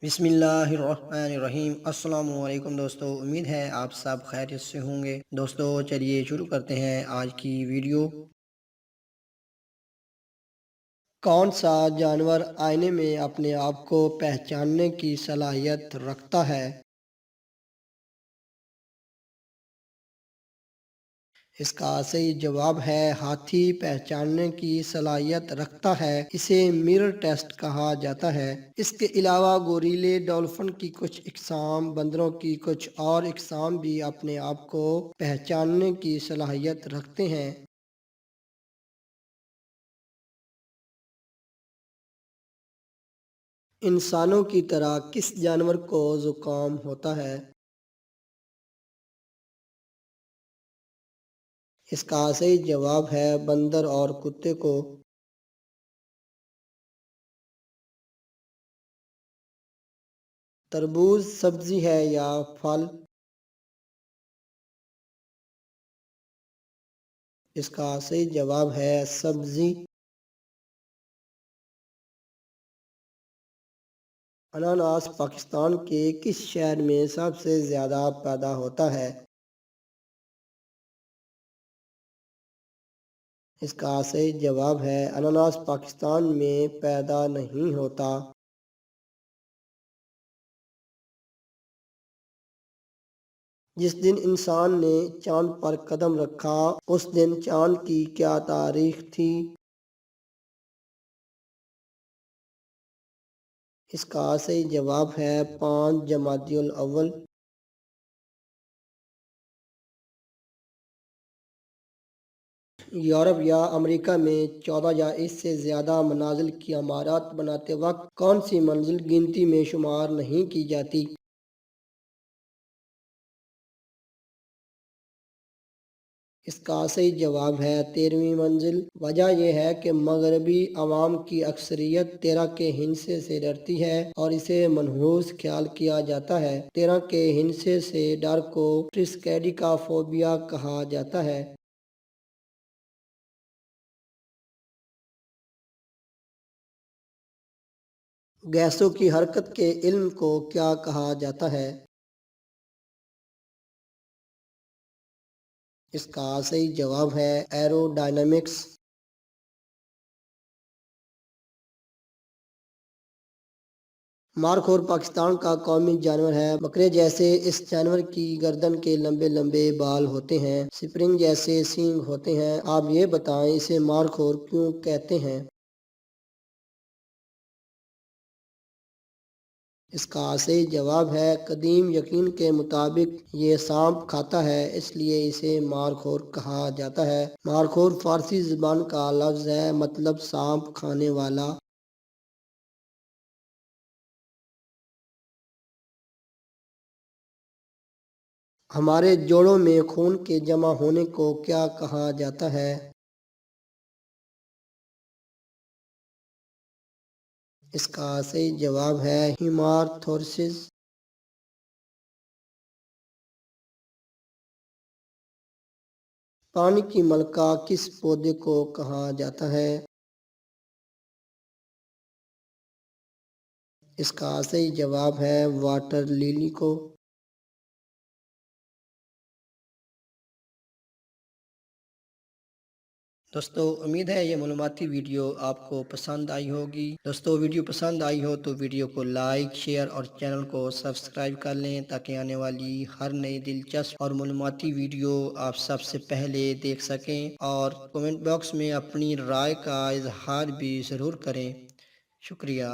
بسم اللہ الرحمن الرحیم۔ السلام علیکم دوستو، امید ہے آپ سب خیریت سے ہوں گے۔ دوستو چلیے شروع کرتے ہیں آج کی ویڈیو۔ کون سا جانور آئینے میں اپنے آپ کو پہچاننے کی صلاحیت رکھتا ہے؟ اس کا صحیح جواب ہے ہاتھی پہچاننے کی صلاحیت رکھتا ہے۔ اسے مرر ٹیسٹ کہا جاتا ہے۔ اس کے علاوہ گوریلے، ڈولفن کی کچھ اقسام، بندروں کی کچھ اور اقسام بھی اپنے آپ کو پہچاننے کی صلاحیت رکھتے ہیں۔ انسانوں کی طرح کس جانور کو زکام ہوتا ہے؟ اس کا صحیح جواب ہے بندر اور کتے کو۔ تربوز سبزی ہے یا پھل؟ اس کا صحیح جواب ہے سبزی۔ اناناس پاکستان کے کس شہر میں سب سے زیادہ پیدا ہوتا ہے؟ اس کا صحیح جواب ہے اناناس پاکستان میں پیدا نہیں ہوتا۔ جس دن انسان نے چاند پر قدم رکھا اس دن چاند کی کیا تاریخ تھی؟ اس کا صحیح جواب ہے 5 جمادی الاول۔ یورپ یا امریکہ میں 14 یا اس سے زیادہ منازل کی عمارات بناتے وقت کون سی منزل گنتی میں شمار نہیں کی جاتی؟ اس کا صحیح جواب ہے 13ویں منزل۔ وجہ یہ ہے کہ مغربی عوام کی اکثریت 13 کے ہندسے سے ڈرتی ہے اور اسے منحوس خیال کیا جاتا ہے۔ 13 کے ہندسے سے ڈر کو ٹرسکیڈیکا فوبیا کہا جاتا ہے۔ گیسوں کی حرکت کے علم کو کیا کہا جاتا ہے؟ اس کا صحیح جواب ہے ایرو ڈائنامکس۔ مارخور پاکستان کا قومی جانور ہے۔ بکرے جیسے اس جانور کی گردن کے لمبے لمبے بال ہوتے ہیں۔ سپرنگ جیسے سینگ ہوتے ہیں۔ آپ یہ بتائیں اسے مارخور کیوں کہتے ہیں؟ اس کا صحیح جواب ہے قدیم یقین کے مطابق یہ سانپ کھاتا ہے اس لیے اسے مارخور کہا جاتا ہے۔ مارخور فارسی زبان کا لفظ ہے، مطلب سانپ کھانے والا۔ ہمارے جوڑوں میں خون کے جمع ہونے کو کیا کہا جاتا ہے؟ اس کا صحیح جواب ہے ہیمارتھروسس۔ پانی کی ملکہ کس پودے کو کہا جاتا ہے؟ اس کا صحیح جواب ہے واٹر لیلی کو۔ دوستو امید ہے یہ معلوماتی ویڈیو آپ کو پسند آئی ہوگی۔ دوستو ویڈیو پسند آئی ہو تو ویڈیو کو لائک، شیئر اور چینل کو سبسکرائب کر لیں تاکہ آنے والی ہر نئی دلچسپ اور معلوماتی ویڈیو آپ سب سے پہلے دیکھ سکیں، اور کمنٹ باکس میں اپنی رائے کا اظہار بھی ضرور کریں۔ شکریہ۔